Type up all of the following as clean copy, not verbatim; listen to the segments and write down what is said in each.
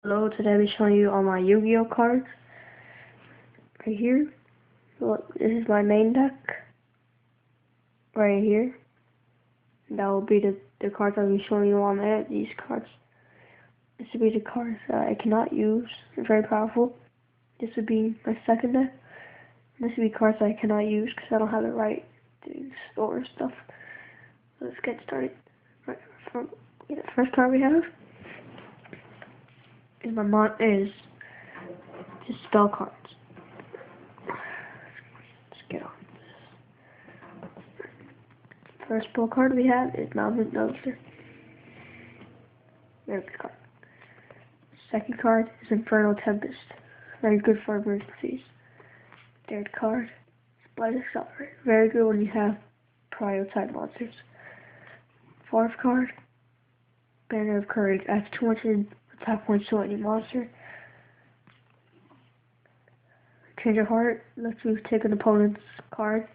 Hello, today I'll be showing you all my Yu-Gi-Oh cards right here. Well, this is my main deck right here. That will be the cards I'll be showing you on there. These cards. This would be the cards that I cannot use. They're very powerful. This would be my second deck. This would be cards that I cannot use because I don't have the right to store stuff. So let's get started. Right, the first card we have is just spell cards. Let's get on this. First spell card we have is Mountain Noster. Very good card. Second card is Infernal Tempest. Very good for emergencies. Third card is Blight Accelerator. Very good when you have Prio type monsters. Fourth card, Banner of Courage. Adds 200 attack points to any monster. Change of Heart lets you take an opponent's card.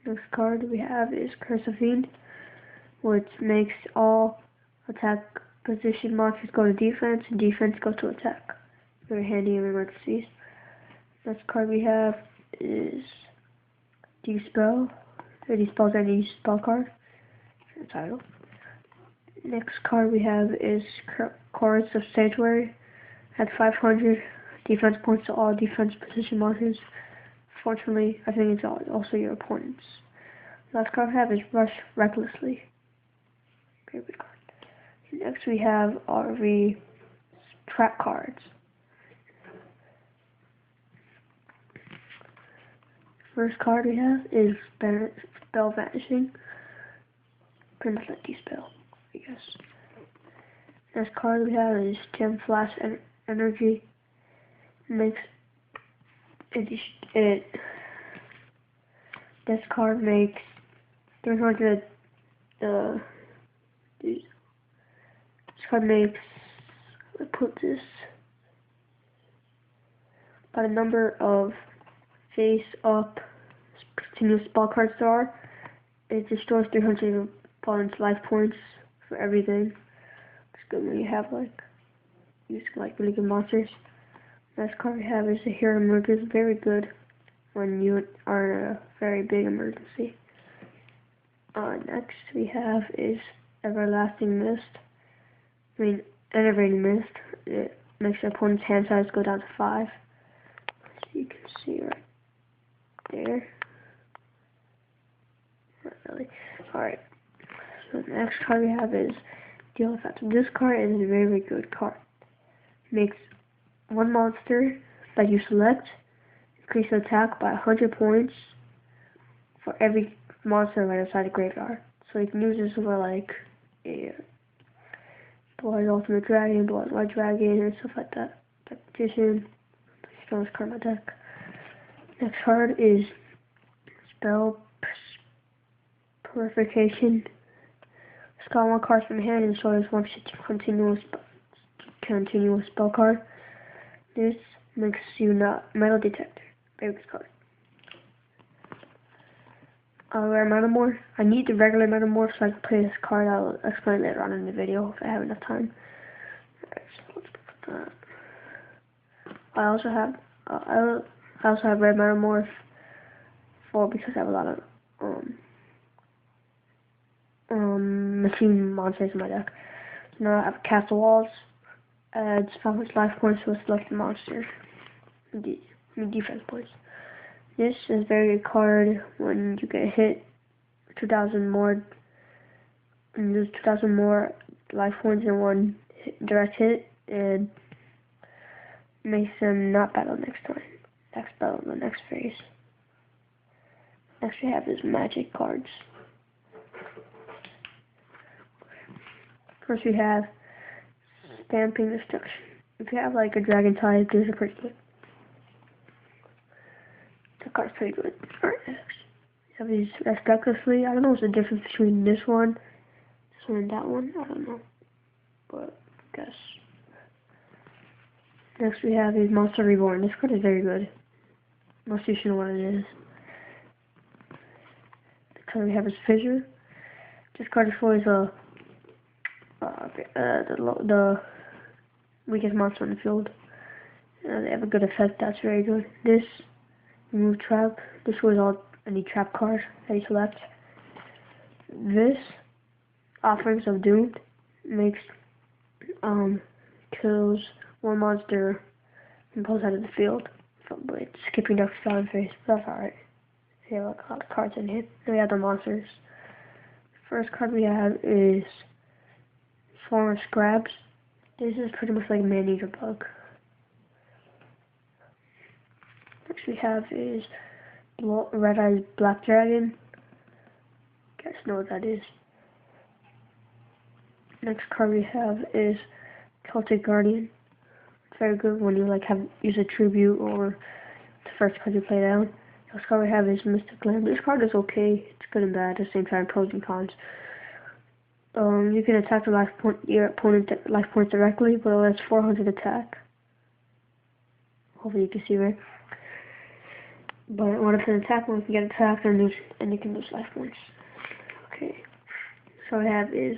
Next card we have is Curse of Fiend, which makes all attack position monsters go to defense and defense go to attack. Very handy in emergencies. Next card we have is Dispel. It dispels any spell card. The title. Next card we have is Chorus of Sanctuary. Adds 500 defense points to all defense position monsters. Fortunately, I think it's also your opponent's. Last card I have is Rush Recklessly. Very good card. Next we have RV trap cards. First card we have is Spell Vanishing. Pretty much like Dispel, I guess. Next card we have is Gem Flash Energy. This card makes 300. This card makes. Let's put this by the number of face-up continuous spell cards there are. It destroys 300 opponent's life points for everything. It's good when you have using really good monsters. Next card we have is the Hero Emerges. Very good when you are in a very big emergency. Next we have is Everlasting Mist. Enervating Mist. It makes the opponent's hand size go down to 5. So you can see right there. Not really. Alright. So the next card we have is Deal Effect. This card is a very, very good card. It makes one monster that you select increase the attack by 100 points for every monster right outside the graveyard. So you can use this for like a Blood Ultimate Dragon, Blood White Dragon, and stuff like that. Repetition. Strongest card in my deck. Next card is Spell Purification. Discard one card from hand and destroys one continuous spell card. This makes you not Metal Detector. Very good card. Rare Metamorph. I need the regular Metamorph so I can play this card. I'll explain later on in the video if I have enough time. Alright, so let's put that. I also have Red Metamorph because I have a lot of machine monsters in my deck. So now I have Castle Walls. Adds 500 life points to a selected monster. Defense points. This is a very good card when you get hit 2,000 more. And use 2,000 more life points in one direct hit, and makes them not battle next time. Next battle in the next phase. Next we have is magic cards. First we have Stamping Destruction. If you have like a dragon type, these are pretty good. The card's pretty good. Alright, next. We have these Recklessly. I don't know what's the difference between this one and that one. I don't know. But I guess. Next we have is Monster Reborn. This card is very good. Most of you should know what it is. The card we have is Fissure. This card destroys the weakest monster on the field. They have a good effect. That's very good. This remove trap. This was all any trap card that you select. This Offerings of Doom makes kills one monster and pulls out of the field. But it's skipping Duck's Fallen Face. That's alright. We have a lot of cards in here. Then we have the monsters. First card we have is Swarm of Scrabs. This is pretty much like a Man-Eater Bug. Next we have is Red Eyes Black Dragon. You guys know what that is. Next card we have is Celtic Guardian. It's very good when you use a tribute or the first card you play down. Next card we have is Mystic Lamb. This card is okay. It's good and bad at the same time, pros and cons. You can attack your opponent's life points directly, but it has 400 attack. Hopefully you can see right. But when it's an attack, when you can get attacked and you can lose life points. Okay. So I have is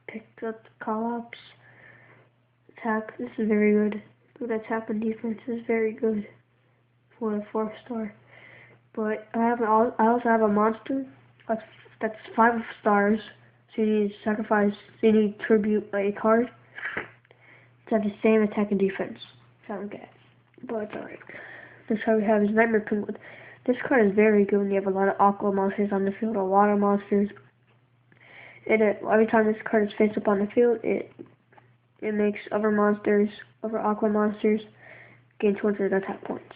picked up Call-Ops. Attack. This is very good. Good attack and defense is very good for a 4-star. But I also have a monster that's 5 stars. So you need sacrifice. So you need tribute a card to have the same attack and defense. Sound good, but it's alright. This card we have is Nightmare Penguin. This card is very good when you have a lot of aqua monsters on the field or water monsters. Every time this card is face up on the field, it makes other aqua monsters, gain 200 attack points.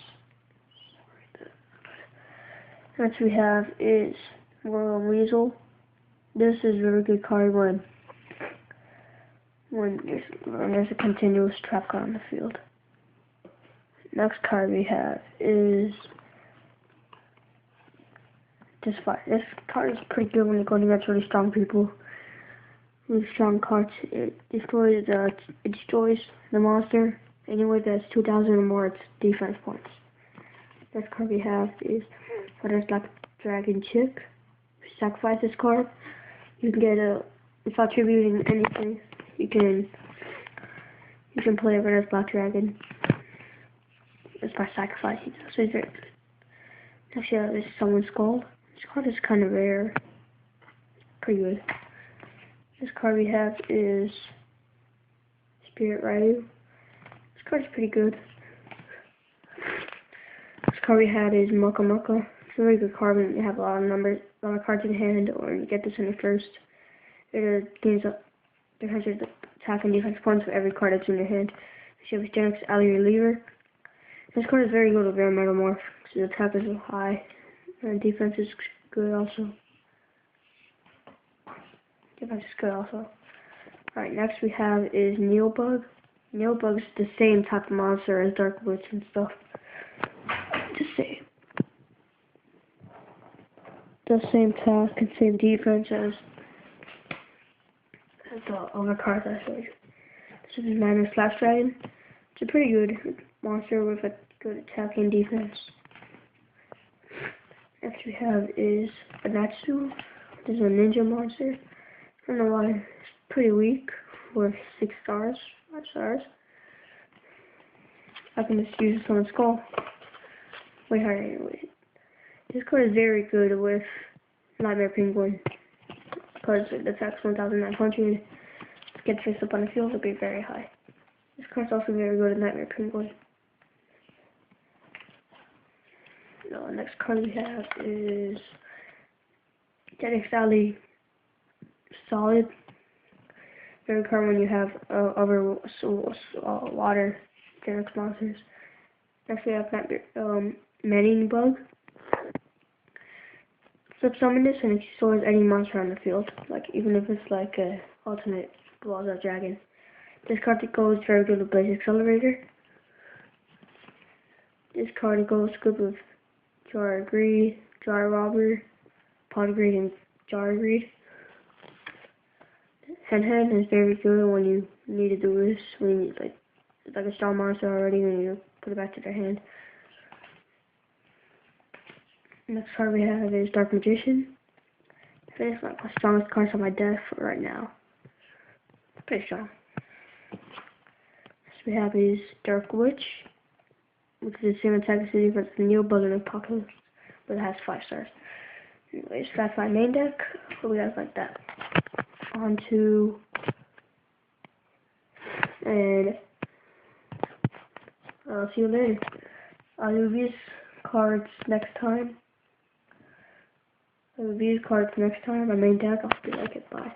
Next we have is Royal Weasel. This is a very good card when there's a continuous trap card on the field. Next card we have is Fire. This card is pretty good when you're going against really strong people. Really strong cards. It destroys the monster. Anyway, that's 2,000 or more. It's defense points. Next card we have is Red Black Dragon Chick. If you sacrifice this card, you can get without tributing anything. You can play a Red Black Dragon. It's by sacrificing. So it's very good. Next we have this Someone's Skull. This card is kind of rare. Pretty good. This card we have is Spirit Ryu. This card is pretty good. This card we have is Mucka Mucka. It's a very good card when you have a lot of cards in hand, or you get this in the first. It gains up 300 attack and defense points for every card that's in your hand. You have Genix Alley Reliever. This card is very good with Rare Metamorph, because the attack is high, and defense is good also. Alright, next we have is Neobug. Neobug is the same type of monster as Dark Witch and stuff. The same attack and same defense as the other cards I showed you. This is Nightmare Slash Dragon. It's a pretty good monster with a good attack and defense. Next we have is Anatsu. This is a ninja monster. I don't know why. It's pretty weak for 6 stars, 5 stars. I can just use this on a skull. Wait. This card is very good with Nightmare Penguin, because it attacks 1,900. Gets face up on the field, will be very high. This card's also very good at Nightmare Penguin. The next card we have is Genix Alley Solid. Very good card when you have other water Genix monsters. Next we have Manning Bug. Flip summon this and it destroys any monster on the field, even if it's like a alternate Balls of Dragon. This card goes very good with Blaze Accelerator. This card goes good with Jar of Greed, Jar Robber, Pot of Greed, and Jar of Greed. Hen is very good when you need to do this, when you need it's like a strong monster already, and you put it back to their hand. Next card we have is Dark Magician. I think it's like my strongest card on my deck for right now. Pretty strong. So we have is Dark Witch, which is the same attack as the defense as the Neo Bug in Apocalypse, but it has 5 stars. Anyways, that's my main deck. So we have like that. On to, and I'll see you later. I'll do these cards next time. My main deck. I'll be like it. Bye.